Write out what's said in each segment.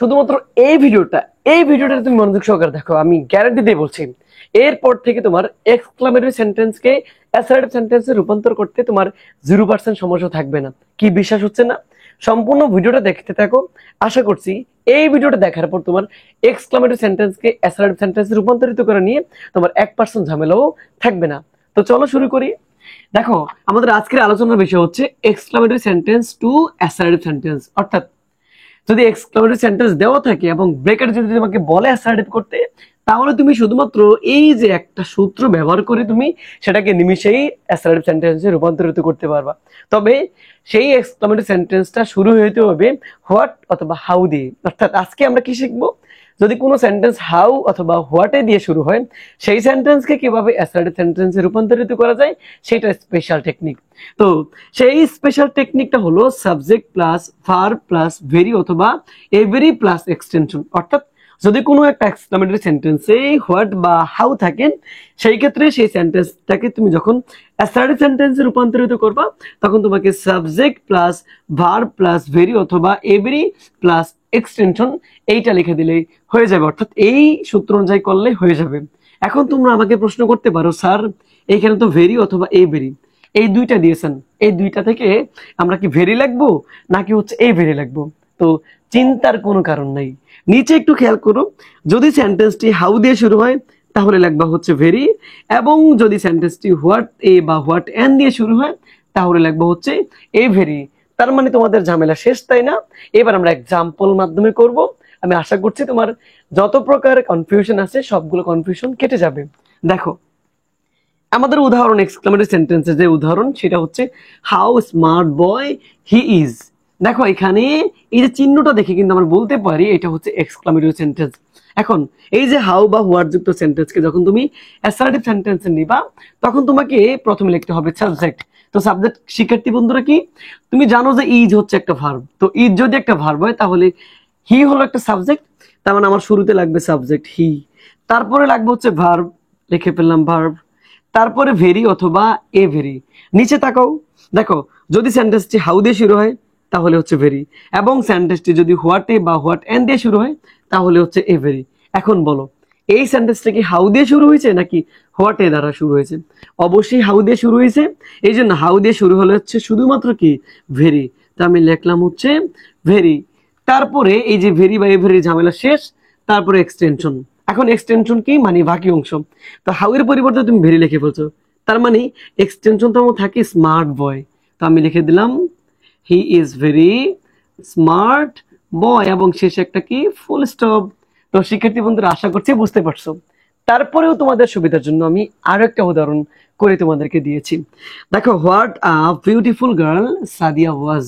শুধুমাত্র এই ভিডিওটা তুমি মনোযোগ সহকারে দেখো, আমি গ্যারান্টি দিয়ে বলছি এরপর থেকে তোমার এক্সক্লামেটরি সেন্টেন্সকে অ্যাসার্টিভ সেন্টেন্সে রূপান্তর করতে তোমার 0% সমস্যা থাকবে না। কি বিশ্বাস হচ্ছে না? সম্পূর্ণ ভিডিওটা দেখতে থাকো। আশা করছি এই ভিডিওটা দেখার পর তোমার এক্সক্লামেটরি সেন্টেন্সকে অ্যাসার্টিভ সেন্টেন্সে রূপান্তরিত করে নিয়ে তোমার 1% ঝামেলাও থাকবে না। তো চলো শুরু করি। দেখো, আমাদের আজকের আলোচনার বিষয় হচ্ছে exclamatory sentence to assertive sentence. অর্থাৎ যদি এক্সক্লামেটরি সেন্টেন্স দেওয়া থাকে এবং ব্রেকেট যদি তোমাকে বলে অ্যাসার্টিভ করতে, তাহলে তুমি শুধুমাত্র এই যে একটা সূত্র ব্যবহার করে তুমি সেটাকে নিমিষেই অ্যাসার্টিভ সেন্টেন্সে রূপান্তরিত করতে পারবা। তবে সেই এক্সক্লামেটরি সেন্টেন্সটা শুরু হইতে হবে হোয়াট অথবা হাউ দিয়ে। অর্থাৎ আজকে আমরা কি শিখবো, যদি কোনো সেন্টেন্স হাউ অথবা হোয়াটে দিয়ে শুরু হয় সেই সেন্টেন্সকে কিভাবে অ্যাসার্টিভ সেন্টেন্সে রূপান্তরিত করা যায় সেটা স্পেশাল টেকনিক। তো সেই স্পেশাল টেকনিকটা হলো subject plus verb plus very অথবা এভরি প্লাস এক্সটেনশন। অর্থাৎ যদি কোনো একটা এক্সক্লামেটরি সেন্টেন্সে হোয়াট বা হাউ থাকেন, সেই ক্ষেত্রে সেই সেন্টেন্সটাকে তুমি যখন অ্যাসার্টিভ সেন্টেন্সে রূপান্তরিত করবা তখন তোমাকে subject plus verb plus very অথবা এভরি প্লাস এক্সটেনশন এইটা লিখে দিলেই হয়ে যাবে। অর্থাৎ এই সূত্র অনুযায়ী করলে হয়ে যাবে। এখন তোমরা আমাকে প্রশ্ন করতে পারো, স্যার এইখানে তো ভেরি অথবা এভরি এই দুইটা দিয়েছেন, এই দুইটা থেকে আমরা কি ভেরি লিখবো নাকি হচ্ছে এই ভেরি লিখবো? তো চিন্তার কোনো কারণ নাই, নিচে একটু খেয়াল করো। যদি সেন্টেন্সটি হাউ দিয়ে শুরু হয় তাহলে লিখবা হচ্ছে ভেরি, এবং যদি সেন্টেন্সটি হোয়াট এ বা হোয়াট এন দিয়ে শুরু হয় তাহলে লিখবা হচ্ছে এ ভেরি। তার মানে তোমাদের ঝামেলা শেষ, তাই না? এবার আমরা এক্সাম্পল মাধ্যমে করব। আমি আশা করছি তোমার যত প্রকার কনফিউশন আছে সবগুলো কনফিউশন কেটে যাবে। দেখো, আমাদের উদাহরণ এক্সক্লামেটরি সেন্টেন্সের যে উদাহরণ সেটা হচ্ছে how smart boy he is. দেখো এখানে এই যে চিহ্নটা দেখে কিন্তু আমরা বলতে পারি এটা হচ্ছে এক্সক্লামেটরি সেন্টেন্স। এখন এই যে হাউ বা হোয়াট যুক্ত সেন্টেন্সকে যখন তুমি অ্যাসার্টিভ সেন্টেন্সে নিবা তখন তোমাকে প্রথমে লিখতে হবে সাবজেক্ট। তো সাবজেক্ট শিক্ষার্থী বন্ধুরা কি তুমি জানো যে ইজ হচ্ছে একটা ভার্ব। তো ইজ যদি একটা ভার্ব হয় তাহলে হি হলো একটা সাবজেক্ট, তার মানে আমার শুরুতে লাগবে সাবজেক্ট হি, তারপরে লাগবে হচ্ছে ভার্ব, লিখে ফেললাম ভার্ব, তারপরে ভেরি অথবা এ ভেরি। নিচে তাকাও, দেখো যদি সেন্টেন্সটি হাউ দিয়ে শুরু হয় তাহলে হচ্ছে ভেরি, এবং সেন্টেন্সটি যদি হোয়াটে বা হোয়াট এন দিয়ে শুরু হয় তাহলে হচ্ছে এ ভেরি। এখন বলো এই সেন্টেন্সটা কি হাউ দিয়ে শুরু হয়েছে নাকি হোয়াটে দ্বারা শুরু হয়েছে? অবশ্যই হাউ দিয়ে শুরু হয়েছে, এই জন্য হাউ দিয়ে শুরু হলে হচ্ছে শুধুমাত্র কি ভেরি। তো আমি লিখলাম হচ্ছে ভেরি, তারপরে এই যে ভেরি বা এ ভেরি ঝামেলা শেষ, তারপরে এক্সটেনশন। এখন এক্সটেনশন কি মানে বাকি অংশ। তো হাউ এর পরিবর্তে তুমি ভেরি লিখে ফেলছো, তার মানে এক্সটেনশন তো থাকে স্মার্ট বয়। তো আমি লিখে দিলাম he is very smart boy, এবং শেষে একটা কি ফুল স্টপ। তো শিক্ষার্থী বন্ধুরা আশা করছি বুঝতে পারছো। তারপরেও তোমাদের সুবিধার জন্য আমি আরো একটা উদাহরণ করে তোমাদেরকে দিয়েছি। দেখো, what a beautiful girl Sadia was.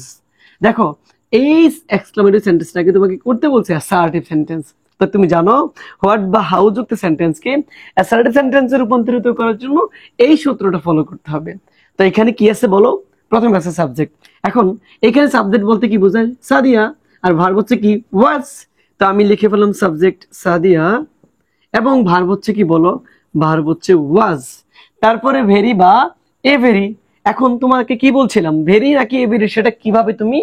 দেখো এই এক্সক্লামেটরি সেন্টেন্সটাকে তোমাকে করতে বলছে অ্যাসার্টিভ সেন্টেন্স। তো তুমি জানো হোয়াট বা হাউ যুক্ত সেন্টেন্সকে অ্যাসার্টিভ সেন্টেন্সে রূপান্তরিত করার জন্য এই সূত্রটা ফলো করতে হবে। তো এখানে কি আছে বলো? প্রথমে আছে সাবজেক্ট। এখন এখানে সাবজেক্ট বলতে কি বোঝায়? সাদিয়া। আর ভার্ব হচ্ছে কি ওয়াজ। তো আমি লিখে ফেললাম সাবজেক্ট সাদিয়া, এবং ভার্ব হচ্ছে কি বলো? ভার্ব হচ্ছে ওয়াজ, তারপরে ভেরি বা এ ভেরি। এখন তোমাকে কি বলছিলাম, ভেরি নাকি এ ভেরি সেটা কিভাবে তুমি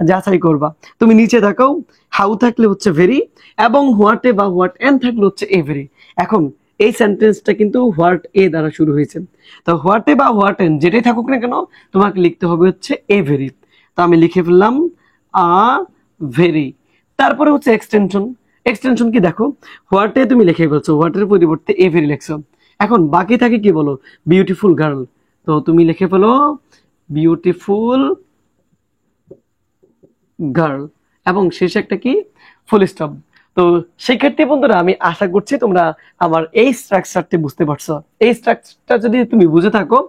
যাচাই করবা? তুমি নিচে দেখাও, হাউ থাকলে হচ্ছে ভেরি এবং হোয়াটে বা হোয়াট এন থাকলে হচ্ছে এ ভেরি। এখন এই সেন্টেন্সটা কিন্তু হোয়াট এ দ্বারা শুরু হয়েছে। তো হোয়াটে বা হোয়াট এন যেটাই থাকুক না কেন তোমাকে লিখতে হবে হচ্ছে এ ভেরি। তো আমি লিখে ফেললাম আ ভেরি, তারপরে হচ্ছে এক্সটেনশন। এক্সটেনশন কি দেখো, হোয়াটে তুমি লিখে ফেলছো, হোয়াটের পরিবর্তে এ ভেরি লিখছো। এখন বাকি থাকে কি বলো? Beautiful girl. তো তুমি লিখে ফেলো বিউটিফুল গার্ল, এবং শেষে একটা কি ফুল স্টপ। তো শিক্ষার্থী বন্ধুরা আমি আশা করছি তোমরা আমার এই স্ট্রাকচারটি বুঝতে পারছো। এই স্ট্রাকচারটা যদি তুমি বুঝে থাকো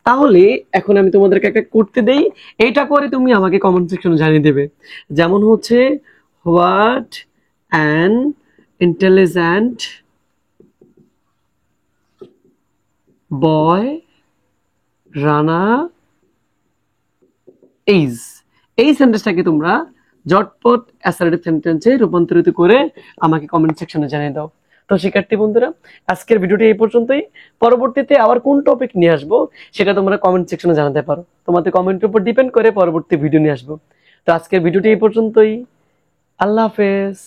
তাহলে এখন আমি তোমাদেরকে একটা করতে দেই, এইটা করে তুমি আমাকে কমেন্ট সেকশনে জানিয়ে দেবে। যেমন হচ্ছে what an intelligent boy Rana is. এই সেন্টেন্সটাকে তোমরা ঝটপট অ্যাসার্টিভ সেন্টেন্সে রূপান্তরিত করে আমাকে কমেন্ট সেকশনে জানিয়ে দাও। তো শিক্ষার্থী বন্ধুরা আজকের ভিডিওটি এই পর্যন্তই। পরবর্তীতে আবার কোন টপিক নিয়ে আসবো সেটা তোমরা কমেন্ট সেকশনে জানাতে পারো, তোমাদের কমেন্টের উপর ডিপেন্ড করে পরবর্তী ভিডিও নিয়ে আসবো। তো আজকের ভিডিওটি এই পর্যন্তই। আল্লাহ হাফেজ।